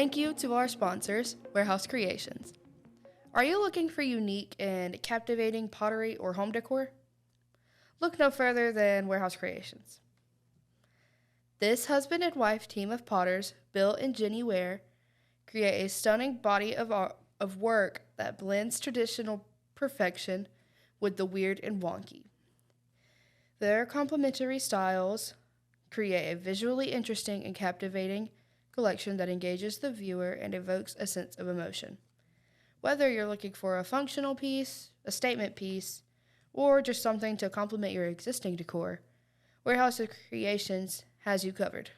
Thank you to our sponsors, Warehouse Creations. Are you looking for unique and captivating pottery or home decor? Look no further than Warehouse Creations. This husband and wife team of potters, Bill and Jenny Ware, create a stunning body of work that blends traditional perfection with the weird and wonky. Their complementary styles create a visually interesting and captivating collection that engages the viewer and evokes a sense of emotion. Whether you're looking for a functional piece, a statement piece, or just something to complement your existing decor, Warehouse of Creations has you covered.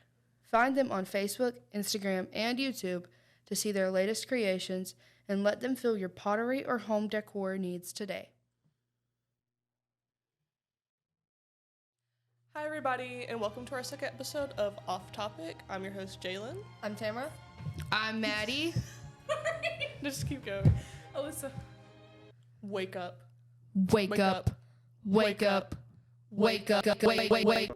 Find them on Facebook, Instagram, and YouTube to see their latest creations and let them fill your pottery or home decor needs today. Hi everybody, and welcome to our second episode of Off Topic. I'm your host, Jalen. I'm Tamara. I'm Maddie. Just keep going. Alyssa. Wake up. Wake up. Wake up. Wake up. Wake.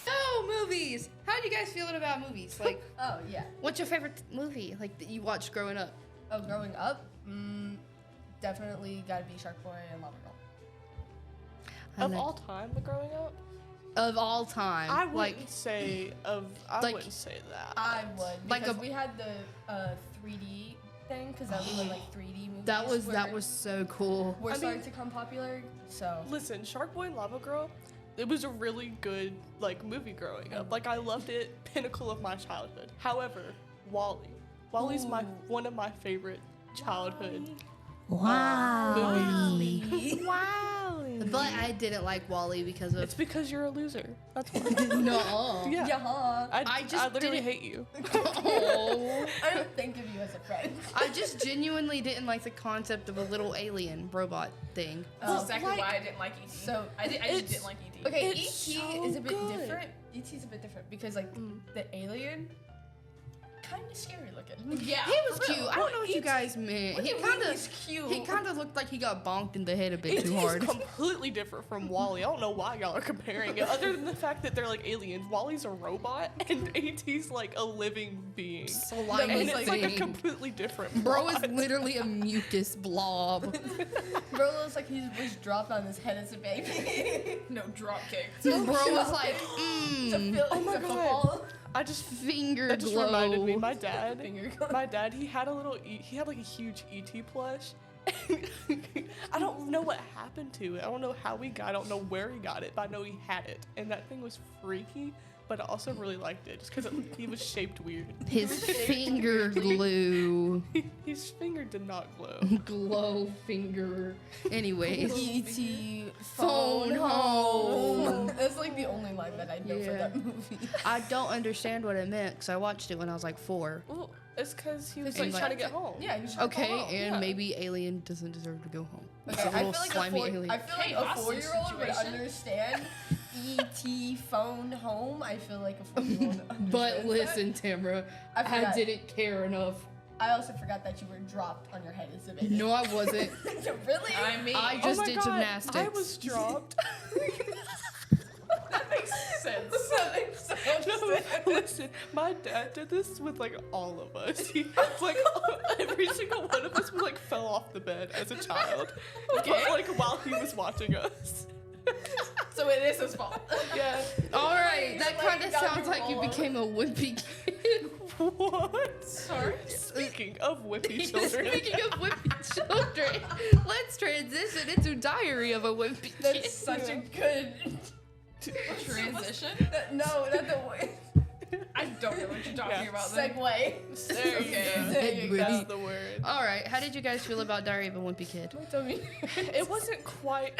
Oh, movies. How do you guys feeling about movies? Like, Oh, yeah. what's your favorite movie like that you watched growing up? Oh, growing up? Definitely gotta be Shark Boy and Lava Girl. Of all time, growing up? Of all time. I wouldn't say that. I would. Like Because we had the 3D thing, because that was when, like, 3D movies that was so cool. We're starting to come popular, so. Listen, Shark Boy and Lava Girl, it was a really good, like, movie growing up. Like, I loved it, pinnacle of my childhood. However, WALL-E. WALL-E's one of my favorite childhood movies. But I didn't like WALL-E because of... It's because you're a loser. That's why. No. Yeah. Yeah. I literally hate you. Oh. I don't think of you as a friend. I just genuinely didn't like the concept of a little alien robot thing. That's exactly why I didn't like E.T. So, I just didn't like E.T. Okay, It's E.T. so is a bit good. different. E.T.'s a bit different because, like, the alien, kind of scary looking. Yeah. He was cute. I don't know what you guys meant. What do you mean he's cute? He kind of looked like he got bonked in the head a bit too It's hard. completely different from WALL-E. I don't know why y'all are comparing it, other than the fact that they're like aliens. WALL-E's a robot, and A.T.'s like a living being. Slimy And it's like a thing. completely different Bro is plot. literally a mucus blob. Bro looks like he was dropped on his head as a baby. No drop kick. Bro was like, Oh my God. I just finger that just glow. reminded me. My dad, Finger glow. he had he had like a huge E.T. plush. I don't know what happened to it. I don't know how he got it. I don't know where he got it, but I know he had it. And that thing was freaky, but I also really liked it just because he was shaped weird. His finger glue. His finger did not glow. Glow finger. Anyways. E.T. Phone home. That's like the only line that I know for Yeah. that movie. I don't understand what it meant because I watched it when I was like 4. Well, it's because he was Because like he's trying to get home. Yeah, he was trying to Okay, go home. and yeah. maybe Alien doesn't deserve to go home. It's Okay, a little I feel slimy like alien. I feel like Hey, a hostage 4-year-old would situation. understand E.T. phone home. I feel like a 4-year-old understands But that. listen, Tamara, I I forgot. didn't care enough. I also forgot that you were dropped on your head as a baby. No, I wasn't. Really? I mean, I Oh just my did God, gymnastics. I was dropped. that makes sense. That makes so much No, sense. listen, my dad did this with like all of us. He like every single one of us like fell off the bed as a child. Okay. Like while he was watching us. So it is his fault. Yeah. All right, that Like, kind of got sounds you like you wrong. became a wimpy kid. What? Sorry. Speaking of whippy children. Speaking of wimpy children, let's transition into Diary of a Wimpy Kid. That's such a good Transition? No, not the way. I don't know what you're talking Yeah. about. Then. Segue. There you go. There you go. That's the word. All right, how did you guys feel about Diary of a Wimpy Kid? Tell me. It wasn't quite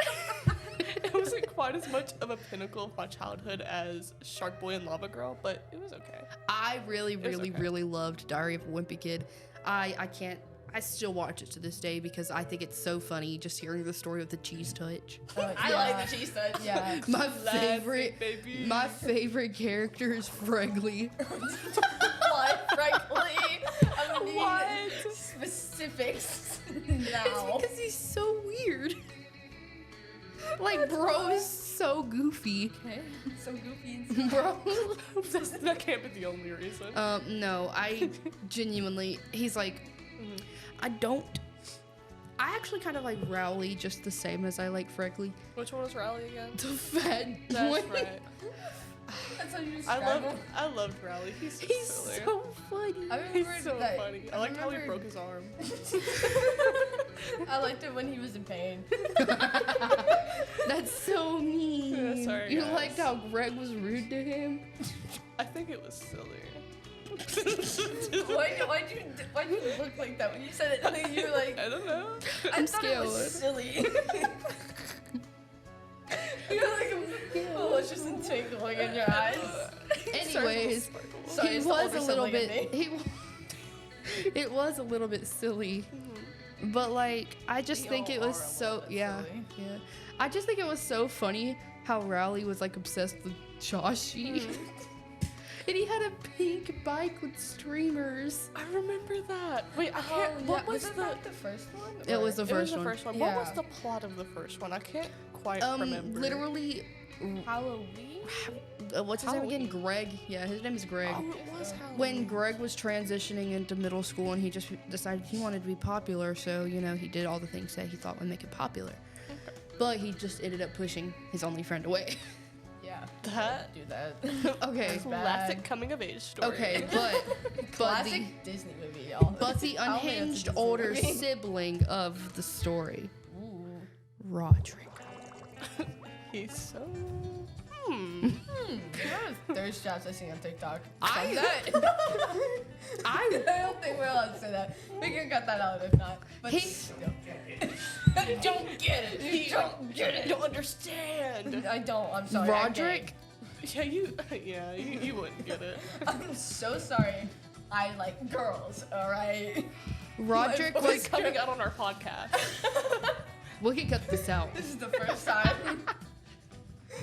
as much of a pinnacle of my childhood as Shark Boy and Lava Girl, but it was okay. I really, was okay. really loved Diary of a Wimpy Kid. I still watch it to this day because I think it's so funny just hearing the story of the cheese touch. I like the cheese touch. Yeah. My Classic, favorite, baby. my favorite character is Fregley. Why, frankly? I'm gonna need What? specifics It's now. because he's so weird. Like, bro is so goofy. Okay. So goofy and Bro. That can't be the only reason. No, I genuinely, he's like, I actually kind of like Rowley just the same as I like Freckly. Which one was Riley again? The fat That's boy. right. That's how you describe him. I loved Riley. He's so He's silly. so funny. I remember He's so that. funny. I liked how he remember- broke his arm. I liked it when he was in pain. That's so mean. Yeah, sorry, you guys. liked how Greg was rude to him? I think it was silly. Why'd you look like that when you said it? Like, you were like, I don't know. I thought it was silly. You're like, oh, it's just a twinkling in your eyes. Anyways, Sorry, he it's the was older a little sibling in bit. It was a little bit silly, but like I just think all it are was a so little bit yeah. I just think it was so funny how Rowley was like obsessed with Joshy, and he had a pink bike with streamers. I remember that. Wait, I Oh, can't. yeah. What was it the? not the first one? It was the It was first the one. first one. Yeah. What was the plot of the first one? I can't quite remember. Literally, Halloween. what's his name again? Halloween. Greg. Yeah, his name is Greg. Oh, it was Halloween. When Greg was transitioning into middle school and he just decided he wanted to be popular, so, you know, he did all the things that he thought would make him popular. But he just ended up pushing his only friend away. Yeah. That Do that. Okay. classic bad. coming of age story. Okay, but Classic the Disney movie, y'all. but the I don't think that's a unhinged Disney older movie. sibling of the story, Ooh. Roderick. He's so. You know the thirst traps I see on TikTok? I- I don't think we're allowed to say that. We can cut that out if not. But He- still. You don't get it. You don't get You it. don't understand. I don't. I'm sorry. Roderick? Yeah, you wouldn't get it. I'm so sorry. I like girls, alright? Roderick It's was. coming out on our podcast. We can cut this out. This is the first time.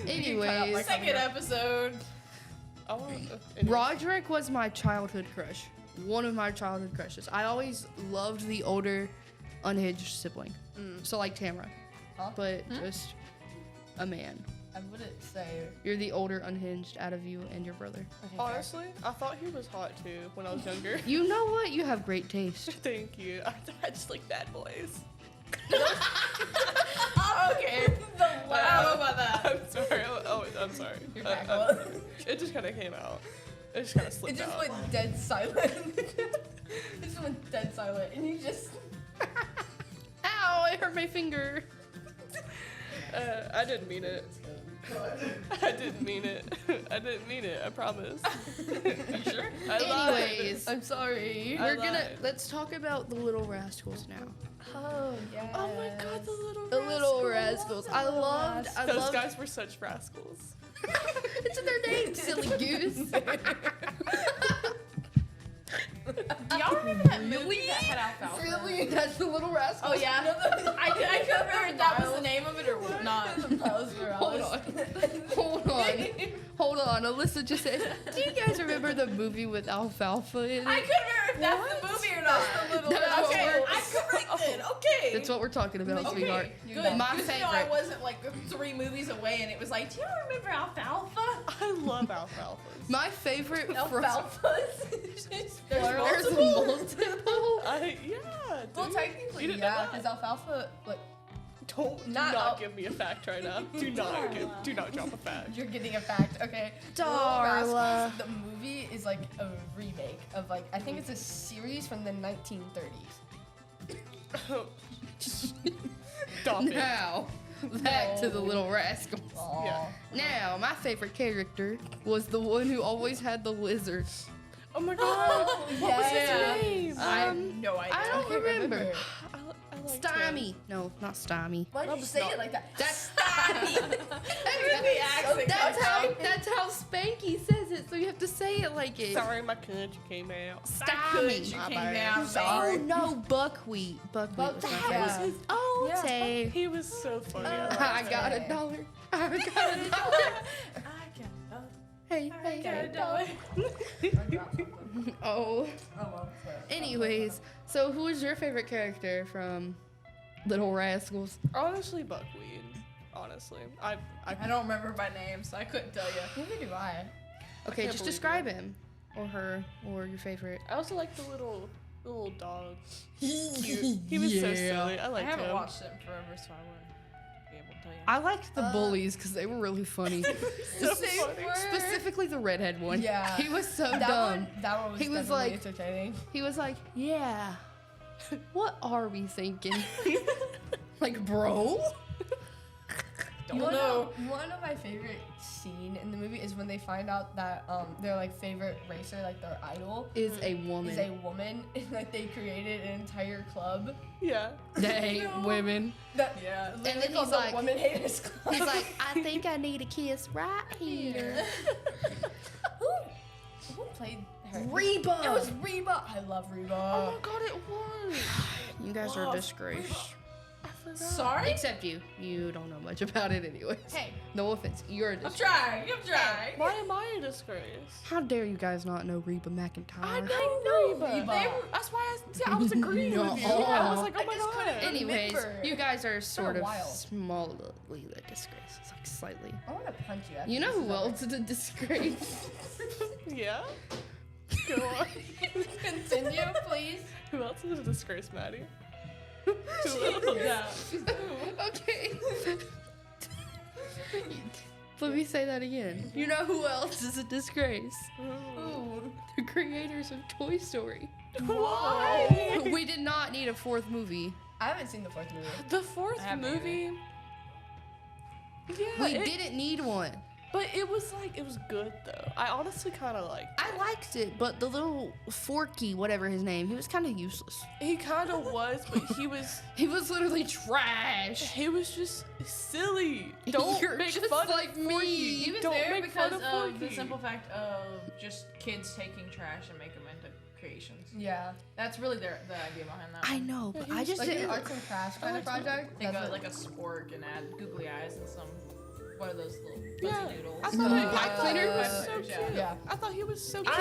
Anyways, Second episode. Oh, Roderick was my childhood crush. One of my childhood crushes. I always loved the older, unhinged sibling. So like Tamara, Huh? but just a man. I wouldn't say. You're the older, unhinged out of you and your brother. honestly, I thought he was hot too when I was younger. You know what? You have great taste. Thank you. I just like bad boys. Oh, okay. I don't know about that. I'm sorry. I'm sorry. You're back on. It just kind of came out. It just kind of It slipped just out. went dead silent. It just went dead silent, and you just. Ow! It hurt my finger. I didn't mean it. I didn't mean it. I didn't mean it. I promise. You sure? I lied. Anyways, I'm sorry. I we're gonna lied. let's talk about the Little Rascals now. Oh yeah. Oh my god, the little The Little Rascals. I loved. Those guys were such rascals. It's in their name, silly goose. Do y'all remember that movie that had alfalfa? Really? That's the Little Rascals. Oh yeah. I couldn't remember if that was the name of it or not. Hold on. Alyssa just said, do you guys remember the movie with alfalfa in it? I couldn't remember if that's the movie or not. The little That's what Okay, we're- I'm corrected. Okay. That's what we're talking about, Okay, sweetheart. You good. My Good to know I favorite. wasn't like 3 movies away, and it was like, do you remember alfalfa? I love alfalfas. My favorite Alfalfas. There's multiple. Yeah. Well, dude. technically, You didn't yeah, know that? because alfalfa, like, Don't Not do al- not give me a fact right now. Do not drop a fact. you're getting a fact. Okay. Darla. Little Rascals, the movie is like a remake of like I think it's a series from the 1930s. Stop it. Now, back to the No. Little Rascals. Aw. Yeah. Now, my favorite character was the one who always had the lizard. Oh my god. Oh, What was yeah. his name? I have no idea. I don't can't remember. I liked Stymie. No, not Stymie. Why did you That's say not- it like that? That's The accent That's comes how out. that's how Spanky says it, so you have to say it like it. Sorry, my country came out. Stymie. You My came bad. down, Sorry. Oh no, buckwheat. Buckwheat was my Buckwheat, favorite. yeah. his- Oh, Yeah, say. He was so funny. I got $1. I got $1. I Hey, hey, got a hey. dollar. Oh. Oh well. Anyways, so who is your favorite character from Little Rascals? Honestly, buckwheat. honestly. I don't remember by name, so I couldn't tell you. Neither do I. Okay, can't just believe describe him or her or your favorite. I also like the little dog. Cute. He was so silly. I I liked haven't him. watched it in forever, so I wouldn't be able to tell you. I liked the bullies because they were really funny. So funny. Specifically the redhead one. Yeah. He was so That dumb. one was He was definitely like- entertaining. He was like, yeah. What are we thinking? Like, bro? Don't You wanna know. my favorite scene in the movie is when they find out that their like favorite racer, like their idol, Is a woman. is a woman, and like they created an entire club. Yeah. They hate women. That, Yeah. and then then he's called the like- Women Haters Club. He's like, I think I need a kiss right here. Who played her? Reba! It was Reba. I love Reba. Oh my god, it was. You guys are a disgrace. I forgot. Sorry? Except you. You don't know much about it anyways. Hey. No offense. You're a I'm disgrace. trying. I'm trying. Why am I a disgrace? How dare you guys not know Reba McEntire? I know Reba. Reba. That's why I was agreeing No. with you. I was like, oh I my just god. couldn't- Anyways, remember. you guys are sort a of while. smallly the disgrace. It's like slightly. I want to punch you. after You know this is who over. else is a disgrace? Yeah? Go on. Continue, please. Who else is a disgrace, Maddie? Who else? Yeah. Okay. Let me say that again. You know who else is a disgrace? Ooh. The creators of Toy Story. Why? We did not need a fourth movie. I haven't seen the fourth movie. The fourth I haven't movie. Yeah, We didn't need one. but it was good though. I honestly kind of like. I liked it, but the little Forky, whatever his name, he was kind of useless. He kind of was, but he was literally trash. just silly. Don't You're make just fun like of me. Forky. He was Don't there make because fun of of the Forky. simple fact of just kids taking trash and make them into creations. Yeah. That's really the idea behind that. I one. know, but he I was just Like an didn't. arts and crafts kind of project. Think That's of what- like a spork and add googly eyes and some. What are those little fuzzy Yeah, noodles? I thought No. I thought he was so Peppers, cute. yeah. I thought he was so cute.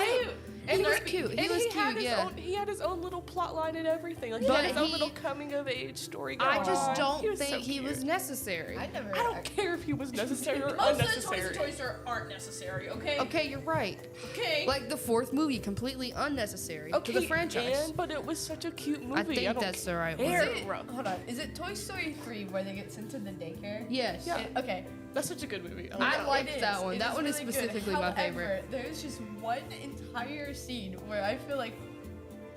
He was like- cute. He and was had cute, his yeah. own, he had his own little plot line and everything. Like he But had his own he- little coming of age story going I just on. don't He was think so he was cute. necessary. I never. I don't care if he was necessary or Most of the unnecessary. toys in Toy Story aren't necessary, okay? Okay, you're right. Okay. Like the fourth movie, completely unnecessary to the franchise. but it was such a cute movie. I think don't that's the right care. word. Is it, hold on. Is it Toy Story 3 where they get sent to the daycare? Yes. Yeah. Okay. That's such a good movie. I that. like It that is. one. It That one is really good. specifically my favorite. However, there's just one entire scene where I feel like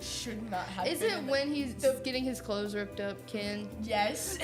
should not have. Is been it in when he's the- getting his clothes ripped up, Ken? Yes.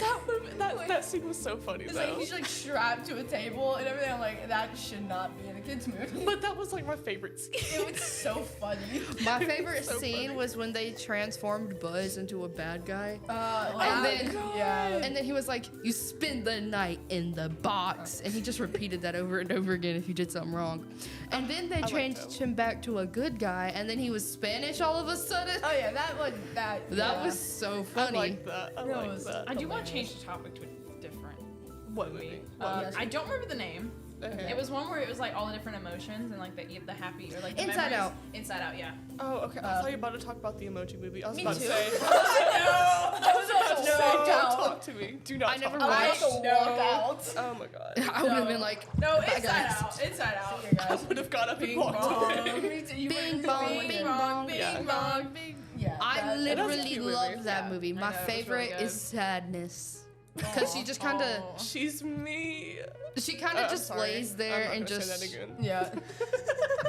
That scene was so funny It's though. like he's like strapped to a table and everything. I'm like, that should not be in a kids movie. But that was like my favorite scene. It was so funny. My favorite So scene funny. was when they transformed Buzz into a bad guy. And then- yeah. And then he was like, "You spend the night in the box," and he just repeated that over and over again if you did something wrong. And then they liked changed him. him back to a good guy, and then he was Spanish all of a sudden. Oh yeah, that one. That That yeah. was so I funny. like that. I That like was- that. I do want to change the topic to a different What movie. movie? Yes. I don't remember the name. Okay. It was one where it was like all the different emotions and like the happy or like the Inside memories. Out. Inside Out, yeah. Oh, okay. I thought you were about to talk about the Emoji Movie. I was Me about too. to say. I was about to No, walk don't out. talk to me. Do not I talk never to me. I was about to walk out. Oh my god. I would have been like, No, "Bye, Inside guys." Out. Inside Out. See you I guys. would have got up and Bing walked bong. away. Me too. You Bing were- bong, Bing bing bong. bong. Bing Yeah. bong, bing. Yeah. I that- was a literally cute movie. love that Yeah, movie. I My know, it was really favorite good. is Sadness. Because she just kind of, Aw. She's me. she kind of I'm just sorry. lays there I'm not and gonna just, say that again. Yeah.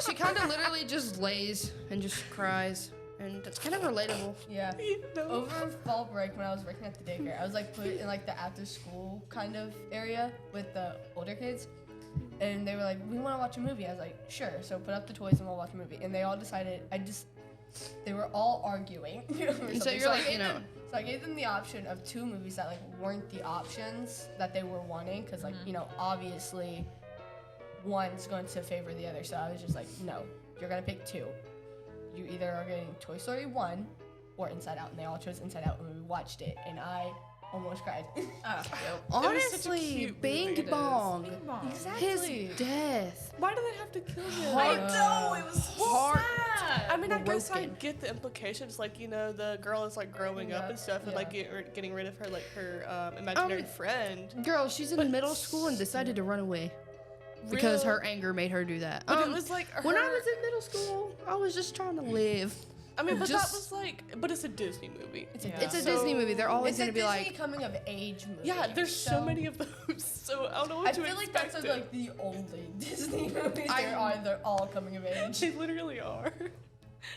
she kind of literally just lays and just cries. And it's kind of relatable. Yeah. No. Over fall break when I was working at the daycare, I was like put in like the after school kind of area with the older kids. And they were like, "We want to watch a movie." I was like, "Sure." So put up the toys and we'll watch a movie. And they all decided, they were all arguing. over And so something. you're I like, gave you know. them- So I gave them the option of two movies that like weren't the options that they were wanting. Cause like, you know, obviously one's going to favor the other. So I was just like, no, you're going to pick two. You either are getting Toy Story 1 or Inside Out. And they all chose Inside Out when we watched it. And I almost cried. Honestly, cute Bing movie. Bong. Bing bong. Exactly. His death. Why do they have to kill him? I know, it was Heart- sad. I mean, I guess I broken. get the implications. Like, you know, the girl is like growing up and stuff, and like getting rid of her like her imaginary friend. Girl, she's in middle school and decided to run away because her anger made her do that. But it was like when I her- was in middle school, I was just trying to live. I mean, but just- that was like, but it's a Disney movie. It's Yeah. a Disney movie. They're always It's gonna a be Disney like, coming of age movie. Yeah, there's so many of those. So I don't know what I to feel like expect. that's like the only Disney movies I- there are. They're all coming of age. They literally are.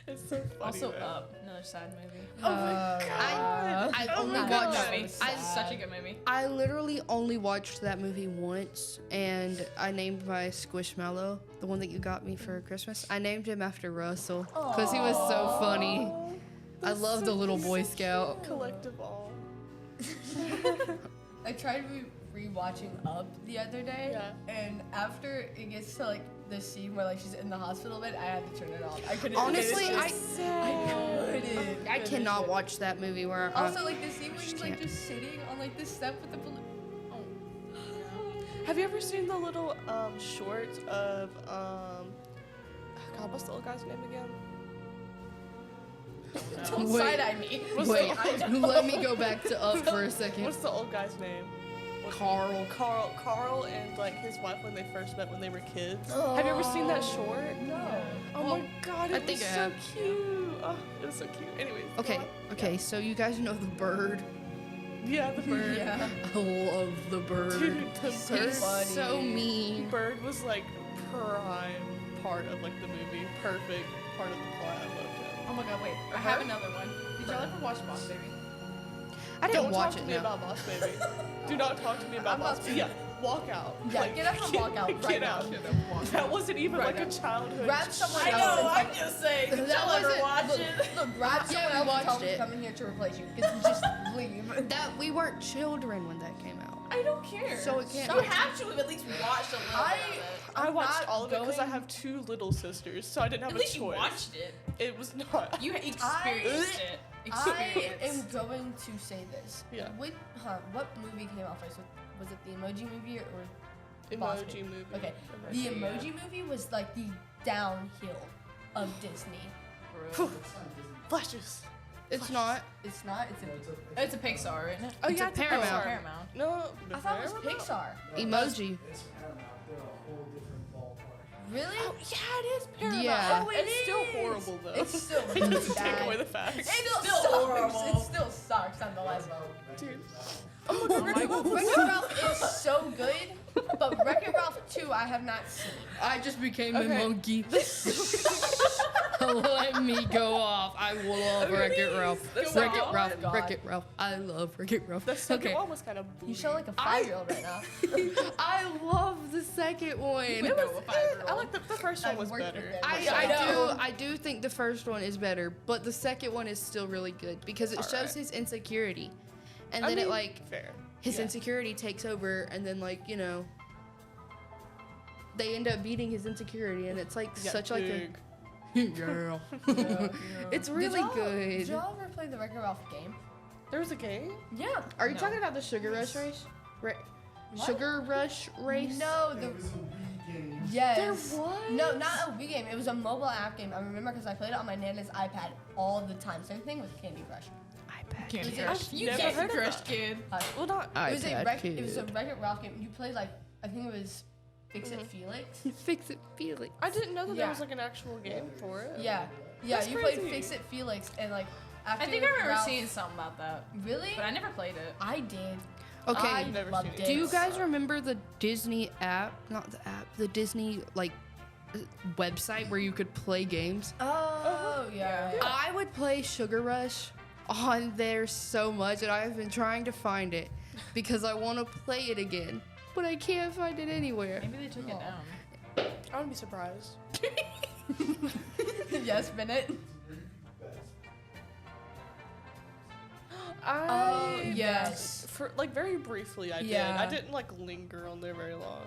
It's so funny. Also, though. Up, another sad movie. Oh my god. I Oh only my Good God. watched. movie. so Such a sad. good movie. I literally only watched that movie once, and I named my Squishmallow, the one that you got me for Christmas. I named him after Russell because he was so funny. I love the little Boy Scout. Collective all. I tried rewatching Up the other day, Yeah. and after it gets to like the scene where like she's in the hospital bed, I had to turn it off. I couldn't. Honestly, finish it. I finish cannot it. watch that movie where Also, like the scene where just she's like can't. just sitting on like this step with the balloon. Have you ever seen the little short of God, what's the old guy's name again? Don't Wait. side eye me. Wait, I don't let me go back to Up for a second. What's the old guy's name? Carl. Carl and like his wife when they first met when they were kids. Have you ever seen that short? No. Oh my god, I it think was I so have. cute. Oh, it was so cute. Anyways. go Okay, on. okay, so you guys know the bird. Yeah, the bird. Yeah. I love the bird. Dude, the So bird. He's funny. so mean. Bird was like prime part of like the movie. Perfect part of the plot. I loved him. Oh my god, wait. I have another one. Did y'all ever watch Boss Baby? I didn't Don't watch talk it to me now. about Boss Baby. Do not talk to me about I'm Boss about Baby. to. Yeah, walk out. Yeah, get up and walk out right Get now. out. That wasn't even Right like a now. childhood. Grab someone I else. know, and I'm just saying. Did That y'all ever wasn't- watch look, it? Look, grab Yeah, someone we else watched and tell them it. to come in here to replace you. Because just leave. That we weren't children when that came out. I don't care. So it can't You be. have to have at least watched a little I- bit of it. I I'm watched not all of it because I going- have two little sisters, so I didn't have At a least you choice. watched it. It was not. You experienced it. I Experience. am going to say this. Yeah. What movie came out first? Was it the Emoji Movie or Boss Emoji Baby? movie. Okay. The Emoji Movie was like the downhill of Disney. Flashes. It's not. It's not. It's a Pixar, isn't it? Oh It's yeah, a Paramount. Pixar. Paramount. No, I thought it was Pixar. Emoji. It's Paramount. They're a whole different ballpark. Really? Oh yeah, it is Paramount. Yeah. Oh, it it's still is. horrible though. It's still It doesn't really take bad. away the facts. It still Still sucks. horrible. It still sucks nonetheless. Dude. Wreck-It Ralph is so good, but Wreck-It Ralph 2 I have not seen. I just became Okay. a monkey. Let me go off. I love Wreck-It Ralph. Go Wreck-It on. Ralph. God. Wreck-It Ralph. I love Wreck-It Ralph. The second Okay. one was kind of booty. You sound like a 5-year-old right now. I love the second one. It was. I like the first one I've was worked with better. them. I do think the first one is better, but the second one is still really good because it shows Alright. his insecurity, and I then mean, it like fair. his Yeah. insecurity takes over, and then like they end up beating his insecurity, and it's like Yeah, such like big. a girl. It's really Did good. y'all ever play the Wreck-It Ralph game? There was a game. Yeah. Are you No. talking about the Sugar Rush race? What? Sugar Rush race? No, It was a Wii game. yes. There was? No, not a Wii game. It was a mobile app game. I remember because I played it on my Nana's iPad all the time. Same thing with Candy Crush. iPad. Candy Is it- Crush. I've You never Candy heard of Crush that. kid. Well, not. It was a iPad Wreck-It Ralph game. You played like I think it was Fix It Felix. Fix it, Felix. I didn't know that there Yeah. was like an actual game for it. Yeah, That's you played crazy. Fix It Felix and like after I think I remember Ralph- seeing something about that, Really? but I never played it. I did. Okay. I Never loved seen it. it. Do you guys remember the Disney app? Not the app. The Disney like website where you could play games. Oh yeah. I would play Sugar Rush on there so much, and I've been trying to find it because I want to play it again, but I can't find it anywhere. Maybe they took it Oh. down. I wouldn't be surprised. Yes, Bennett. I yes. For like very briefly, I did. Yeah. I didn't like linger on there very long.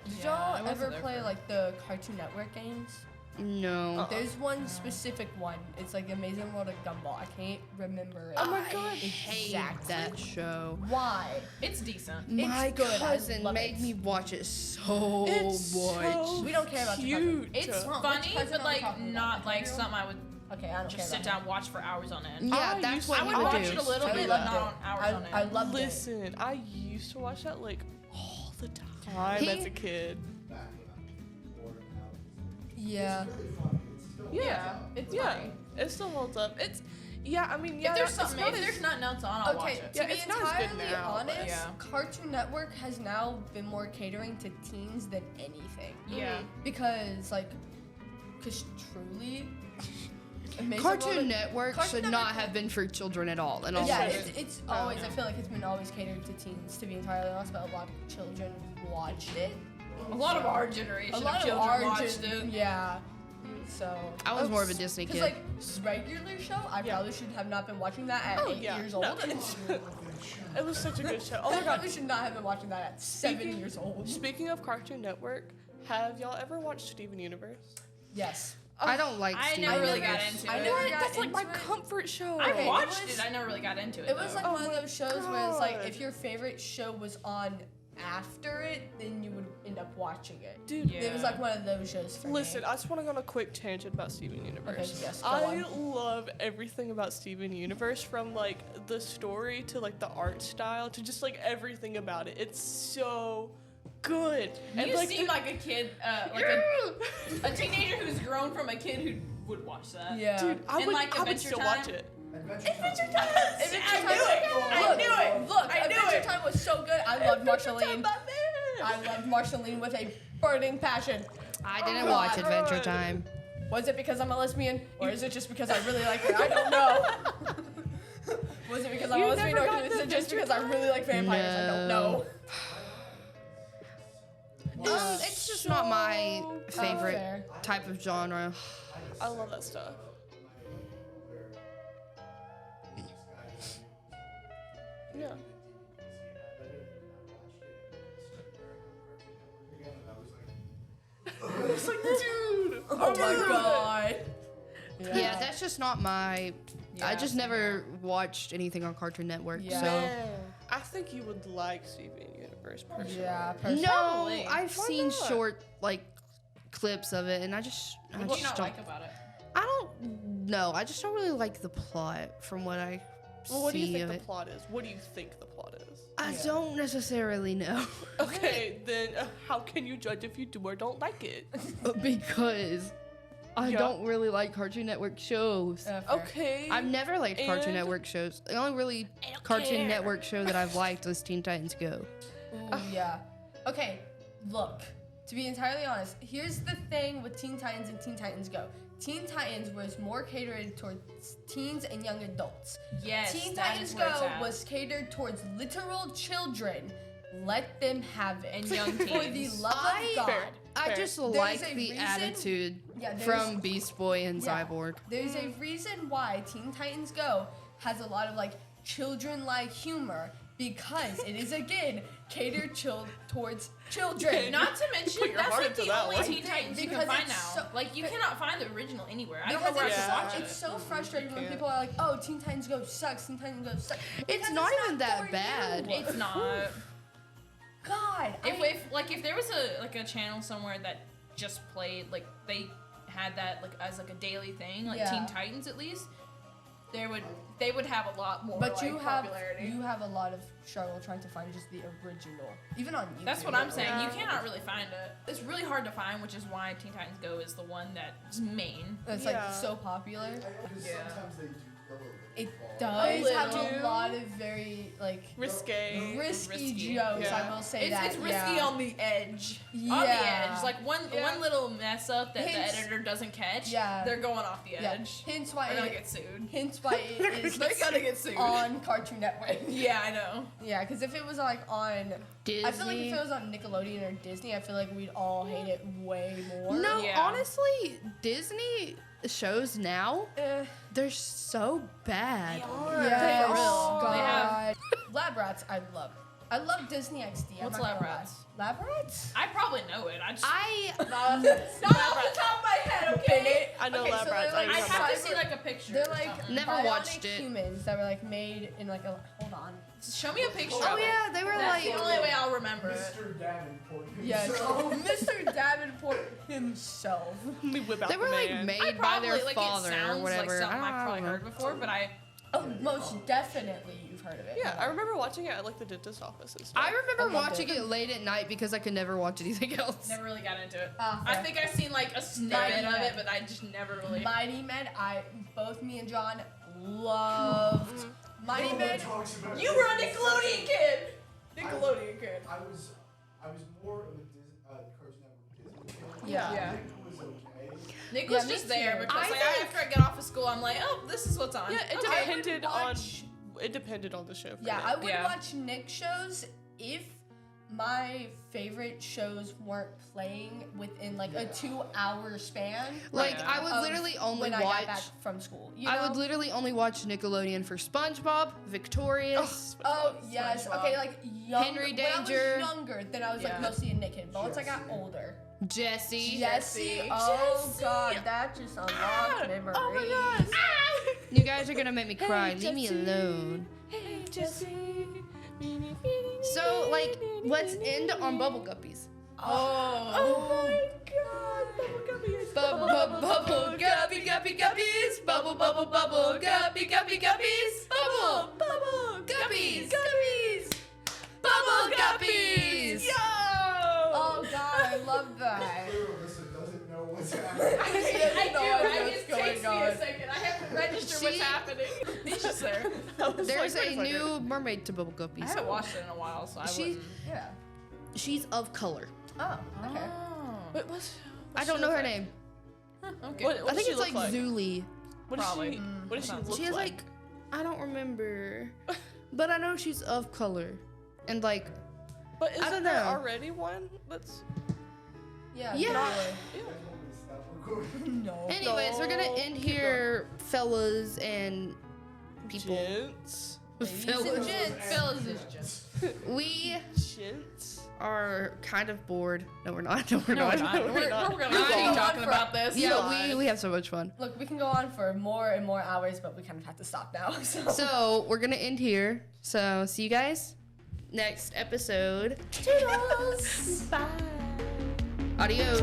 Did Yeah, I y'all wasn't ever there play for- like the Cartoon Network games? No. There's one specific one. It's like Amazing World of Gumball. I can't remember it. Oh my god. I hate Exactly. that show. Why? It's decent. My good. I cousin love made it. me watch it so It's much. so We don't care about your cousin. cute. It's Well, funny, which cousin but are we like talking about? not like Gabriel? something I would Okay, I don't care just sit about down and watch for hours on end. Yeah, I that's used what to- I would you watch do. it a little I bit, loved but not it. hours on end. I loved it. Listen, I used to watch that like all the time He- as a kid. Yeah. Yeah, it's Yeah, funny. it still holds up. It's I mean, yeah. If there's it's something, not if as- there's nothing else on, I'll watch Okay, it. to Yeah, be it's not as good entirely now, but honest, yeah. Cartoon Network has now been more catering to teens than anything. Yeah. Because truly, Amazing Cartoon World of- Network Cartoon should Network- not have been for children at all. In all Yeah, honesty. it's always. I feel like it's been always catered to teens. To be entirely honest, but a lot of children watched it. A lot of our generation A of lot of children our watched gen- it. Yeah. So. I was more of a Disney Because kid. like regular show, I Yeah. probably should have not been watching that at Oh 8 yeah, years no, old. it was such a good show. Oh I my god. probably should not have been watching that at 7 Speaking- years old. Speaking of Cartoon Network, have y'all ever watched Steven Universe? Yes. I don't like I Steven never really Universe. got into I it. never got That's like my into it. comfort show. I Okay, watched it was- it. I never really got into it. It was though. like one of those shows where it's like God. if your favorite show was on after it, then you would end up watching it. Dude, It was like one of those shows for listen, me. I just want to go on a quick tangent about Steven Universe. Okay, yes, go I on. love everything about Steven Universe, from like the story to like the art style to just like everything about it. It's so good. You like seem like a kid, like a teenager who's grown from a kid who would watch that. Yeah. dude, I And, would, like, I would Adventure still Time? watch it. Adventure Time. I knew it. I Look, knew it. Look, I knew Adventure it. Time was so good. I loved Marceline. My man. I loved Marceline with a burning passion. I didn't Oh, watch God. Adventure Time. Was it because I'm a lesbian, or is it just because I really like her? I don't know. Was it because I'm a You lesbian, never or got is it the just because I really like vampires? I don't know. It's just not my favorite fair. type of genre. I love that stuff. Yeah. It's like, dude. Oh my god. Yeah, that's just not my. I Yeah, just never watched anything on Cartoon Network. Yeah. So Man, I think you would like Steven Universe personally. Yeah, personally. no, Probably. I've Why seen not? short like clips of it, and I just What do you not don't. like about it? I don't know. I just don't really like the plot from what I Well, what do see you think of the it. plot is? What do you think the plot is? I Yeah. don't necessarily know Okay, then how can you judge if you do or don't like it? because I Yeah. don't really like Cartoon Network shows. Fair. Okay. I've never liked Cartoon And- Network shows. The only really Cartoon Network show that I've liked was Teen Titans Go. Ooh, yeah. Okay, look. To be entirely honest, here's the thing with Teen Titans and Teen Titans Go. Teen Titans was more catered towards teens and young adults. Yes, Teen that Titans is where it's Go at. was catered towards literal children. Let them have it. And young For the teens. love of God. Fair. I just There's like a the reason- attitude Yeah, there's- from Beast Boy and Yeah. Cyborg. There's a reason why Teen Titans Go has a lot of like children-like humor because it is again catered towards children. Not to mention, Put your that's heart like into the that only one. Teen Titans you can Because find it's now. so- Like, you cannot find the original anywhere. I don't Because know where it's, I can Yeah. watch it. it's so frustrating when can't. people are like, "Oh, Teen Titans Go sucks. Teen Titans Go sucks." It's Because not even that for bad. you. It's not. God, If there was a channel somewhere that just played, like, they had that like as like a daily thing, like Yeah. Teen Titans at least, they would have a lot more but like, you have popularity. a lot of struggle trying to find just the original, even on YouTube. That's what I'm saying. You Yeah. cannot really find it. It's really hard to find, which is why Teen Titans Go is the one that's main. It's Yeah. like so popular. Yeah. Sometimes they do go a little It far. does have little. a lot of very like Risque. risky Risky. jokes. Yeah. I will say It's, that. it's risky yeah. on the edge. Yeah. On the edge. Like one Yeah. little mess up that Hints- the editor doesn't catch, Yeah. they're going off the Yeah. edge. Hence why They're gonna it, get sued. hence why it is They're gonna get sued. on Cartoon Network. Yeah, I know. Yeah, because if it was like on, Disney. I feel like if it was on Nickelodeon or Disney, I feel like we'd all hate it way more. No, Yeah. honestly, Disney shows now, Eh, they're so bad. yes, They are. God. They have- Lab Rats, I love. I love Disney XD. What's I'm not Lab gonna lie. Rats? Lab Rats? I probably know it. I just Not off the top of my head, okay? I know Okay, Lab so Rats. they're I like I have to cyber- see like a picture. They're or like something. Never bionic watched it. humans that were like made in like a. Hold on. Show me a picture. Oh of it. yeah, they were That's like. the only way I'll remember it. Mr. Davenport Yes, himself. Mr. Davenport himself. Let me whip out They were the like man. made I by probably their like father it sounds or whatever. like something I've I probably don't know. heard before, but I Oh, most definitely you've heard of it. Yeah, I remember watching it at like the dentist office and stuff. I remember I loved watching it late at night because I could never watch anything else. never really got into it. Ah, I fair. think I've seen like a snippet Mighty of Men. it, but I just never really. Mighty Men, both me and John loved Mighty No one Men. talks about You were a Disney. Nickelodeon kid. Nickelodeon kid. I was more of a Cartoon Network Disney kid. Yeah. Yeah. Nick was okay. Nick Yeah, was me just there too. because I like think- after I get off of school, I'm like, oh, this is what's on. Yeah, it Okay. depended I on. would watch- It depended on the show. For Yeah, me. I would Yeah. watch Nick shows if my favorite shows weren't playing within like a 2-hour span. Like Yeah. I would of literally only when I got back watch. from school. You I would know? literally only watch Nickelodeon for SpongeBob, Victorious. Oh yes, SpongeBob. okay, like young, Henry when I Danger. was younger, then I was Yeah. like mostly a Nick kid. But once I got older, Jesse. Jesse, oh Jesse. god, that just unlocked memories. Oh my gosh. You guys are gonna make me cry. Leave me Jesse. alone. Hey, Jesse. So like, let's end on Bubble Guppies. Oh, my god. Bubble guppies. Bubble guppy guppy guppies. Bubble bubble bubble guppy guppy guppies. Bubble guppies. Guppies. Bubble guppies. Yo. oh god, I love that. Clear Alyssa doesn't know what's happening. I do. It takes me a second. I have to register what's She- happening. He's just there. There's a new mermaid to Bubble I Guppies. haven't watched it in a while, so I She- wouldn't. Yeah. She's of color. Oh, okay. What was? I don't know her name. Okay. What I does think she it's look like Zuli. What does Probably. she? What does she Sounds- look She has like? like, I don't remember, but I know she's of color, and like, But I isn't don't there know. already one? That's. Yeah. Yeah. totally. You guys want me to stop recording? No. anyways, we're gonna No, end keep here, fellas and people. Gents. Ladies and Fellas. gents. Phyllis is just. We Gents. are kind of bored. No, we're not. No, we're No, not. we're not. No, we're We're not. gonna Move keep on talking for- about this. Yeah, we have so much fun. Look, we can go on for more and more hours, but we kind of have to stop now. So. So we're gonna end here. So see you guys next episode. Toodles. Bye. Adios.